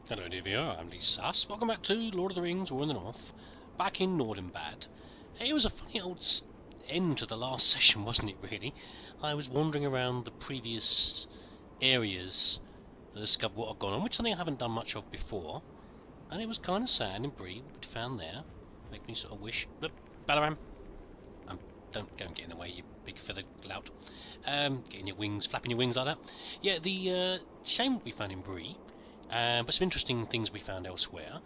Hello dear viewer, I'm leesusss. Welcome back to Lord of the Rings, War in the North, back in Nordenbad. It was a funny old end to the last session, wasn't it really? I was wandering around the previous areas to discover what had gone on, which is something I haven't done much of before. And it was kind of sad and Bree, what we'd found there. Make me sort of wish... Look, Balaram! Don't go and get in the way, you big feather lout. Getting your wings, flapping your wings like that. Yeah, the shame what we found in Bree. But some interesting things we found elsewhere.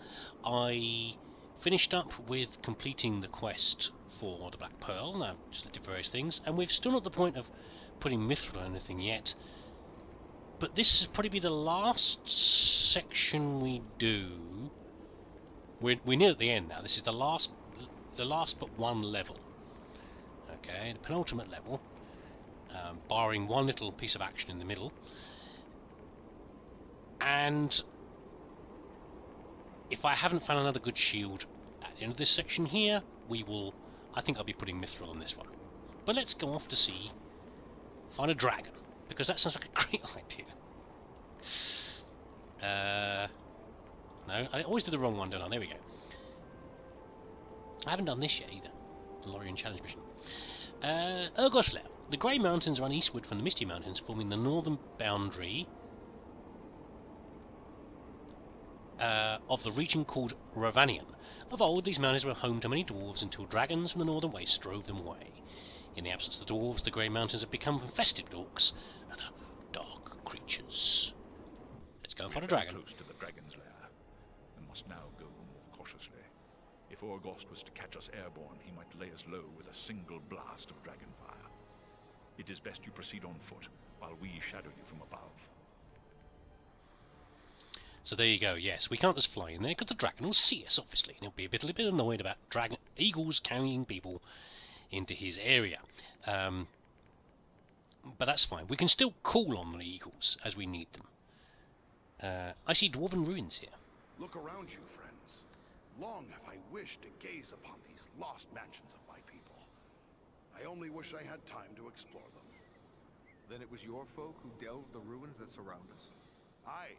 I finished up with completing the quest for the Black Pearl, and I've just did various things, and we've still not at the point of putting Mithril or anything yet. But this will probably be the last section we do. We're near at the end now. This is the last but one level. Okay, the penultimate level, barring one little piece of action in the middle. And if I haven't found another good shield at the end of this section here, I think I'll be putting Mithril on this one. But let's go off to find a dragon, because that sounds like a great idea. No, I always do the wrong one, don't I? There we go. I haven't done this yet either. The Lorien Challenge mission. Urgos Lair. The Grey Mountains run eastward from the Misty Mountains, forming the northern boundary of the region called Ravanian. Of old, these mountains were home to many dwarves until dragons from the northern wastes drove them away. In the absence of the dwarves, the Grey Mountains have become infested with orcs and other dark creatures. Let's go and find a dragon. Close to the dragon's lair, and must now go more cautiously. If Orgost was to catch us airborne, he might lay us low with a single blast of dragon fire. It is best you proceed on foot, while we shadow you from above. So there you go, yes, we can't just fly in there because the dragon will see us, obviously, and he'll be a little bit annoyed about eagles carrying people into his area. But that's fine. We can still call on the eagles as we need them. I see dwarven ruins here. Look around you, friends. Long have I wished to gaze upon these lost mansions of my people. I only wish I had time to explore them. Then it was your folk who delved the ruins that surround us? Aye.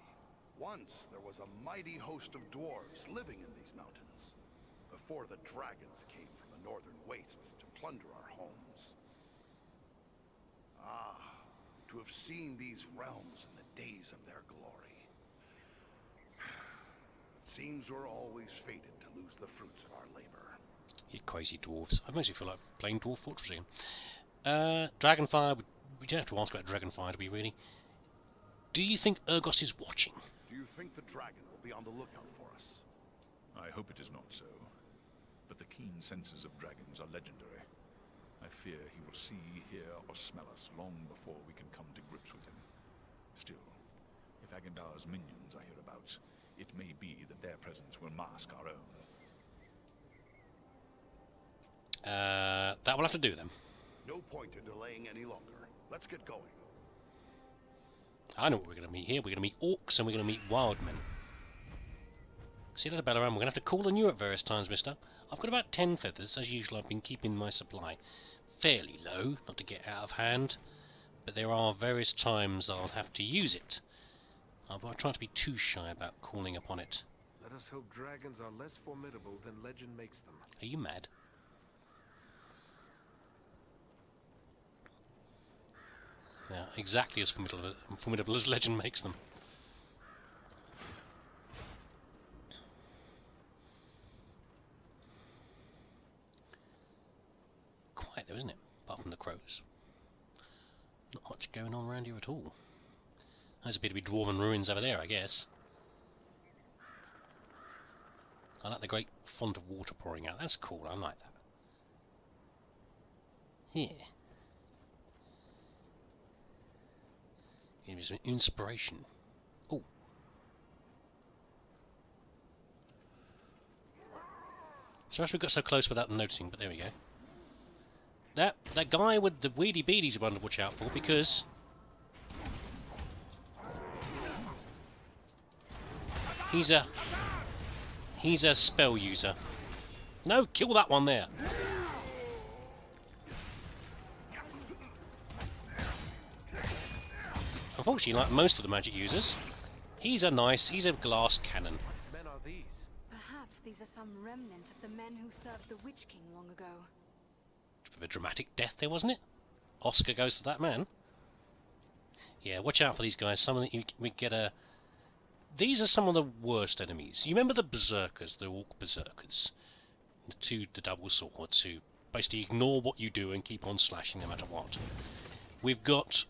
Once there was a mighty host of dwarves living in these mountains, before the dragons came from the northern wastes to plunder our homes. Ah, to have seen these realms in the days of their glory. Seems we're always fated to lose the fruits of our labor. You crazy dwarves. I mostly feel like playing Dwarf Fortress again. Dragonfire, we don't have to ask about Dragonfire, do we really? Do you think Urgos is watching? Do you think the dragon will be on the lookout for us? I hope it is not so, but the keen senses of dragons are legendary. I fear he will see, hear, or smell us long before we can come to grips with him. Still, if Agendar's minions are hereabouts, it may be that their presence will mask our own. That will have to do then. No point in delaying any longer. Let's get going. I know what we're going to meet here. We're going to meet orcs and we're going to meet wildmen. See you later, Balaram. We're going to have to call on you at various times, mister. I've got about 10 feathers. As usual, I've been keeping my supply fairly low, not to get out of hand. But there are various times I'll have to use it. I'll try not to be too shy about calling upon it. Let us hope dragons are less formidable than legend makes them. Are you mad? Yeah, exactly as formidable as legend makes them. Quiet though, isn't it? Apart from the crows. Not much going on around here at all. There's appear to be dwarven ruins over there, I guess. I like the great font of water pouring out. That's cool, I like that. Yeah. Give me some inspiration. Oh. Sorry we got so close without noticing, but there we go. That guy with the weedy beadies is one to watch out for, because he's a spell user. No, kill that one there. Unfortunately, like most of the magic users, He's a glass cannon. What men are these? Perhaps these are some remnant of the men who served the Witch King long ago. Bit of a dramatic death there, wasn't it? Oscar goes to that man. Yeah, watch out for these guys. Some of the, we get a... These are some of the worst enemies. You remember the berserkers, the orc berserkers? The double swords who basically ignore what you do and keep on slashing no matter what. We've got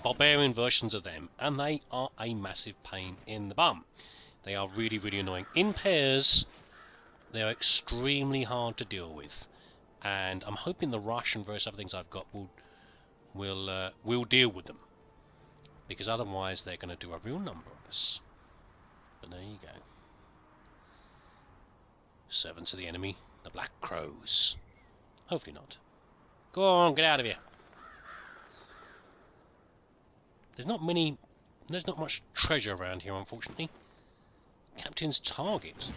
barbarian versions of them, and they are a massive pain in the bum. They are really, really annoying. In pairs, they are extremely hard to deal with, and I'm hoping the rush and various other things I've got will deal with them, because otherwise they're going to do a real number on us. But there you go. Servants of the enemy, the Black Crows. Hopefully not. Go on, get out of here. There's not much treasure around here, unfortunately. Captain's target.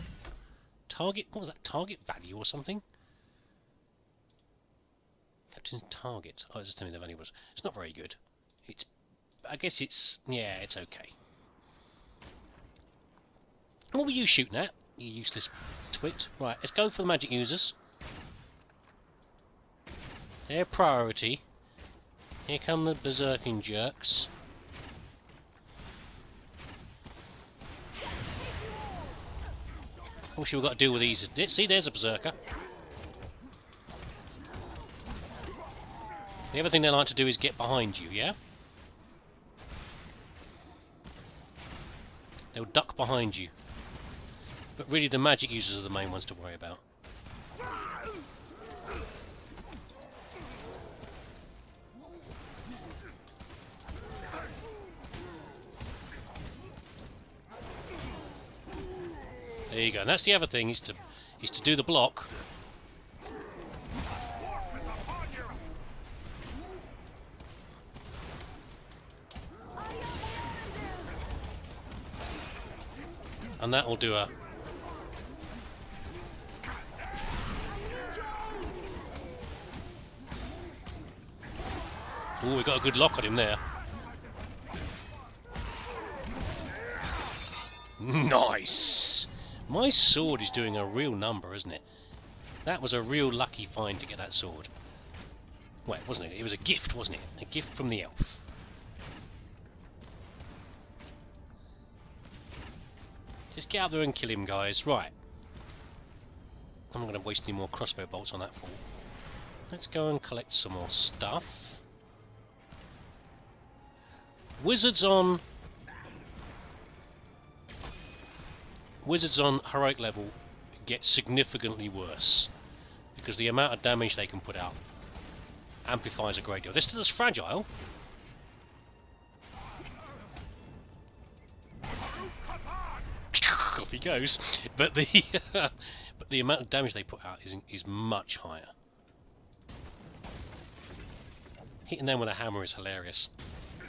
What was that? Target value or something? Captain's target. Oh, just tell me the value was. It's not very good. I guess it's okay. What were you shooting at, you useless twit? Right, let's go for the magic users. Their priority. Here come the berserking jerks. Wish we've got to deal with these. See, there's a berserker. The other thing they like to do is get behind you, yeah? They'll duck behind you. But really the magic users are the main ones to worry about. There you go. And that's the other thing, is to do the block. And that will do a... Ooh, we got a good lock on him there. Nice! My sword is doing a real number, isn't it? That was a real lucky find to get that sword. Well, wasn't it? It was a gift, wasn't it? A gift from the elf. Just get out there and kill him, guys. Right. I'm not going to waste any more crossbow bolts on that fool. Let's go and collect some more stuff. Wizards on heroic level get significantly worse because the amount of damage they can put out amplifies a great deal. They're still as fragile. Off he goes. But the amount of damage they put out is much higher. Hitting them with a hammer is hilarious.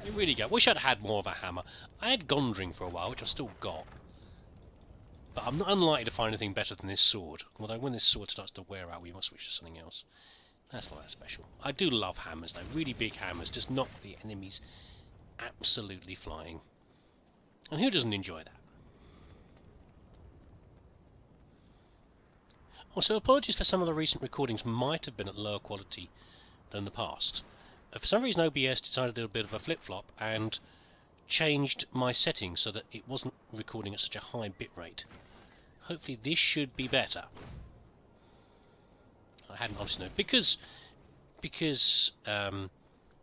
They really go. Wish I'd had more of a hammer. I had Gondring for a while, which I've still got. But I'm not unlikely to find anything better than this sword. Although when this sword starts to wear out, we must switch to something else. That's not that special. I do love hammers though. Really big hammers. Just knock the enemies absolutely flying. And who doesn't enjoy that? Also, apologies for some of the recent recordings might have been at lower quality than the past. For some reason OBS decided to do a bit of a flip-flop and changed my settings so that it wasn't recording at such a high bitrate. Hopefully this should be better. I hadn't honestly known. Because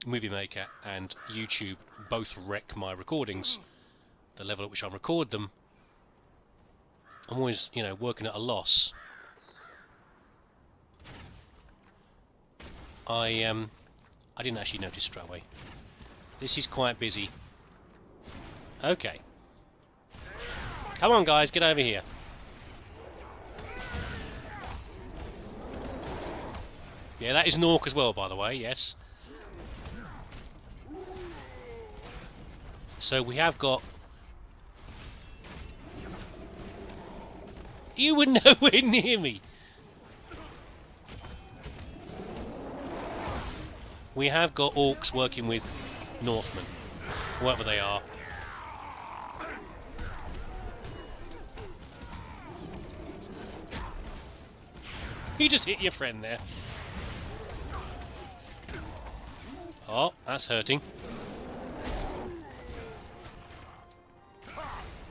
Movie Maker and YouTube both wreck my recordings, the level at which I record them, I'm always, working at a loss. I didn't actually notice straight away. This is quite busy. Okay. Come on, guys, get over here. Yeah, that is an orc as well, by the way, yes. So we have got... You were nowhere near me! We have got orcs working with Northmen, whoever they are. You just hit your friend there. Oh, that's hurting.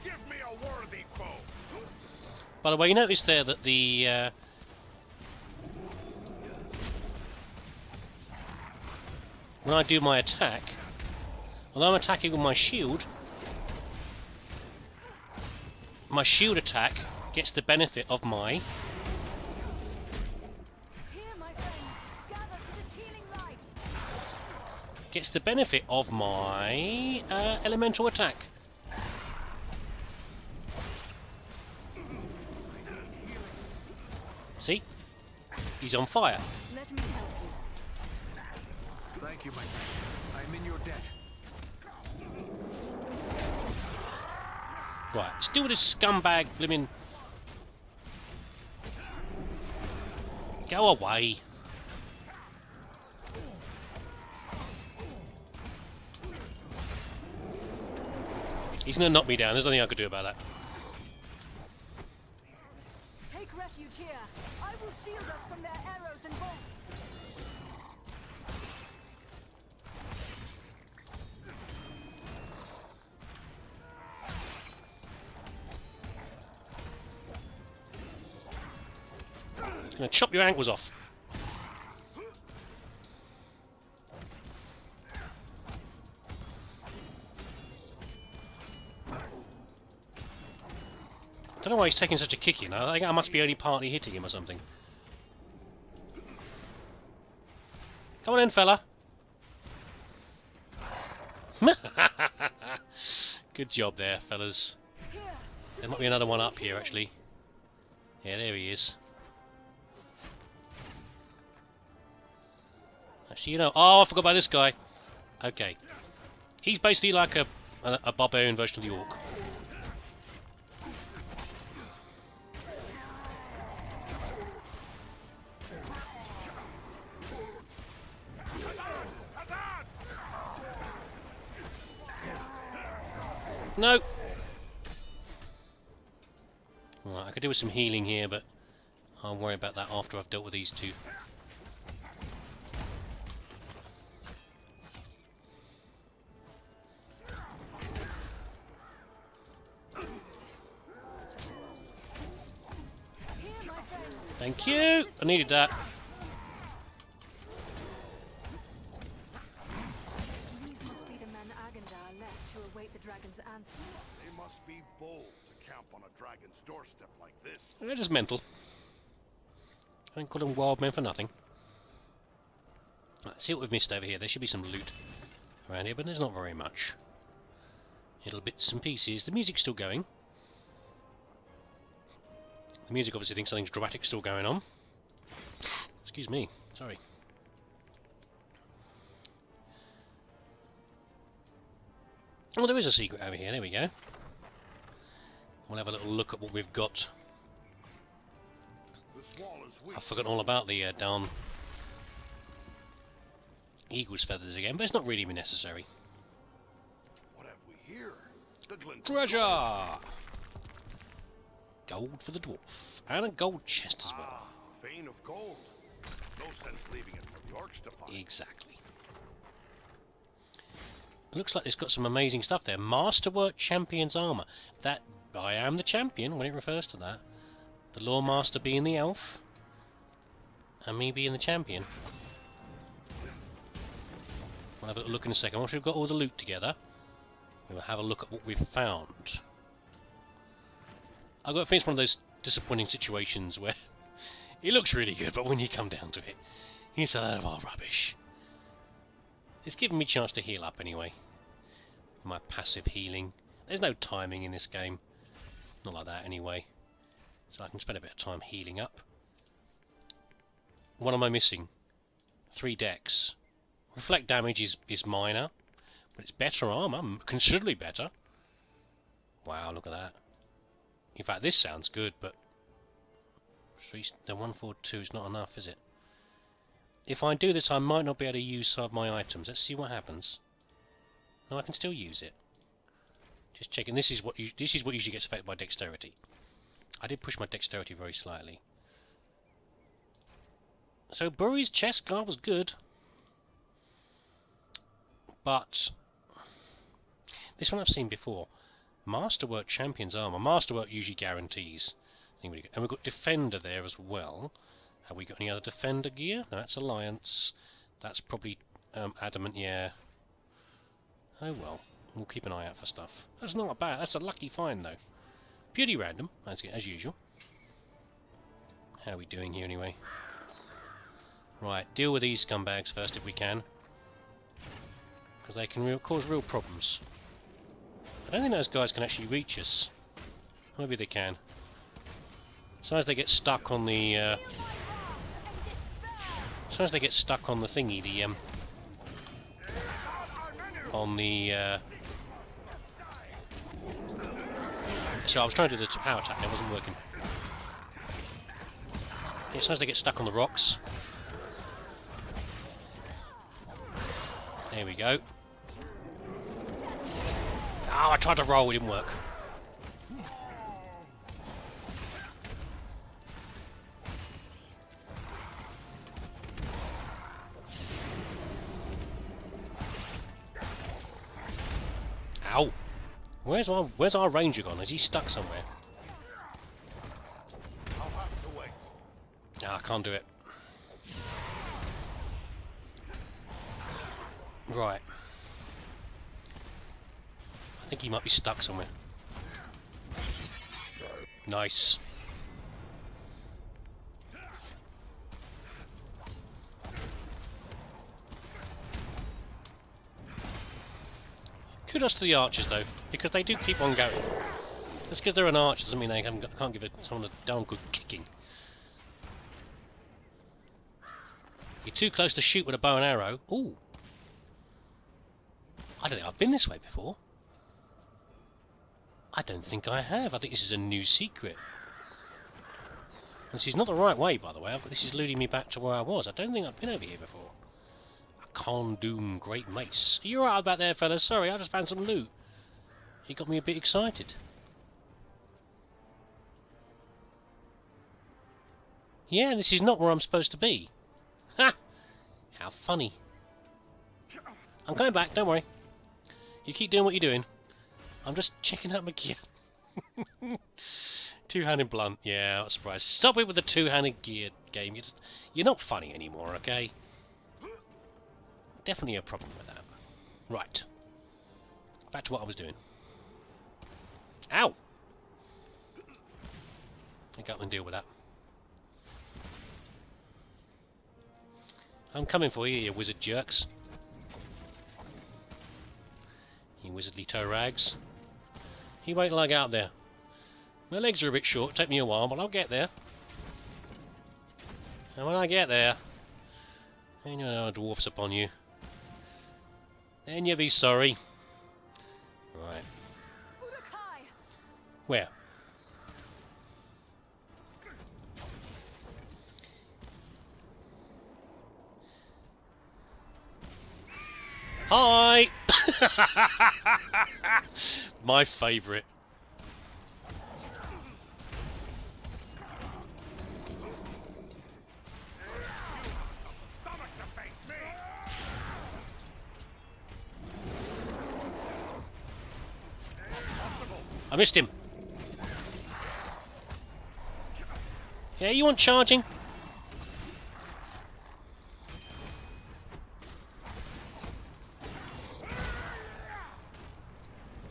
Give me a worthy foe. By the way, you notice there that the when I do my attack, although I'm attacking with my shield attack gets the benefit of my Here, my friends, gather for this healing rite. elemental attack. See? He's on fire. Let me help you. Thank you, my friend. I'm in your debt. Right, let's deal with this scumbag blimmin'. Go away. He's gonna knock me down, there's nothing I could do about that. Take refuge here. I will shield us from their arrows and bolts. Gonna chop your ankles off. I don't know why he's taking such a kicking. I think I must be only partly hitting him or something. Come on in, fella. Good job there, fellas. There might be another one up here, actually. Yeah, there he is. Actually, you know... Oh, I forgot about this guy. Okay. He's basically like a barbarian version of the orc. No! Right, I could do with some healing here, but I'll worry about that after I've dealt with these two. Thank you! I needed that. These must be the men Agandar left to await the dragon's answer. They must be bold to camp on a dragon's doorstep like this. They're just mental. I don't call them wild men for nothing. Let's see what we've missed over here. There should be some loot around here, but there's not very much. Little bits and pieces. The music's still going. The music obviously thinks something's dramatic still going on. Excuse me. Sorry. Oh, there is a secret over here. There we go. We'll have a little look at what we've got. This wall is weak. I've forgotten all about the down eagle's feathers again, but it's not really necessary. What have we here? The glint. Treasure! Gold for the dwarf. And a gold chest as well. Ah, vein of gold. No sense leaving it for the orcs to find. Exactly. Looks like it's got some amazing stuff there. Masterwork Champion's armour. That, I am the champion when it refers to that. The Lore Master being the elf. And me being the champion. We'll have a look in a second. Once we've got all the loot together, we'll have a look at what we've found. I've got to think it's one of those disappointing situations where it looks really good, but when you come down to it, it's a lot of old rubbish. It's given me a chance to heal up anyway. My passive healing. There's no timing in this game. Not like that anyway. So I can spend a bit of time healing up. What am I missing? 3 decks. Reflect damage is minor, but it's better armour, considerably better. Wow, look at that. In fact, this sounds good, but the 142 is not enough, is it? If I do this, I might not be able to use some of my items. Let's see what happens. No, I can still use it. Just checking. This is what usually gets affected by dexterity. I did push my dexterity very slightly. So Buri's chest guard was good, but this one I've seen before. Masterwork Champion's Armour. Masterwork usually guarantees. And we've got Defender there as well. Have we got any other Defender gear? No, that's Alliance. That's probably Adamant, yeah. Oh well. We'll keep an eye out for stuff. That's not bad. That's a lucky find, though. Purely random, as usual. How are we doing here, anyway? Right, deal with these scumbags first, if we can. Because they can cause real problems. I don't think those guys can actually reach us. Maybe they can. Sometimes they get stuck on the... sometimes they get stuck on the thingy, on the... So I was trying to do the power attack, it wasn't working. Yeah, sometimes they get stuck on the rocks. There we go. Oh, I tried to roll, it didn't work. Ow! Where's our ranger gone? Is he stuck somewhere? I'll have to wait. Ah, I can't do it. Right. I think he might be stuck somewhere. Nice. Kudos to the archers, though, because they do keep on going. Just because they're an archer doesn't mean they can't give someone a darn good kicking. You're too close to shoot with a bow and arrow. Ooh. I don't think I've been this way before. I don't think I have. I think this is a new secret. This is not the right way, by the way, but this is leading me back to where I was. I don't think I've been over here before. A Khandoom Great Mace. Are you alright about there, fellas? Sorry, I just found some loot. You got me a bit excited. Yeah, this is not where I'm supposed to be. Ha! How funny. I'm coming back, don't worry. You keep doing what you're doing. I'm just checking out my gear. Two-handed blunt, yeah, not surprised. Stop it with the two-handed gear game. You're not funny anymore, okay? Definitely a problem with that. Right. Back to what I was doing. Ow! I got to deal with that. I'm coming for you, you wizard jerks. You wizardly toe rags. You wait till I get out there. My legs are a bit short, take me a while, but I'll get there. And when I get there, then you'll know a dwarf's upon you. Then you'll be sorry. Right. Where? Hi! My favourite. I missed him. Yeah, you want charging?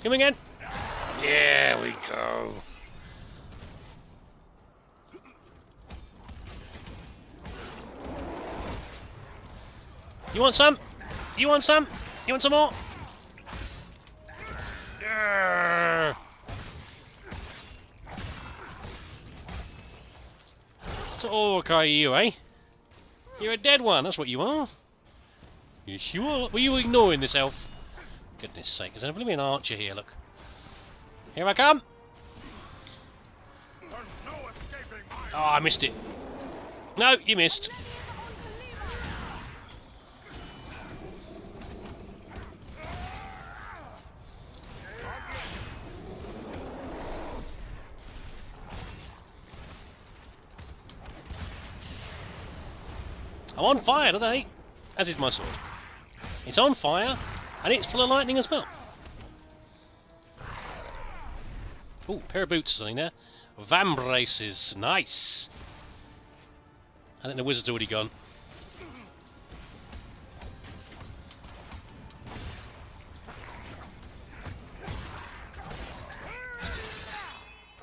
Come again. There we go. You want some? You want some? You want some more? Grrr. So, okay, you, eh? You're a dead one, that's what you are. Yes, you are. Were you ignoring this elf? Goodness sake, there's only an archer here, look. Here I come! Oh, I missed it. No, you missed. I'm on fire today, as is my sword. It's on fire, and it's full of lightning as well. Ooh, pair of boots or something there. Vambraces, nice. I think the wizard's already gone.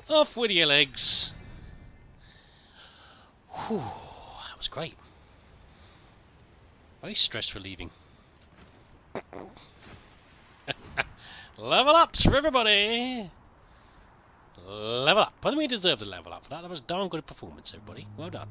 Off with your legs. Whew, that was great. Very stressed for leaving. Level ups for everybody! Level up. I think we deserve the level up for that. That was a darn good performance, everybody. Well done.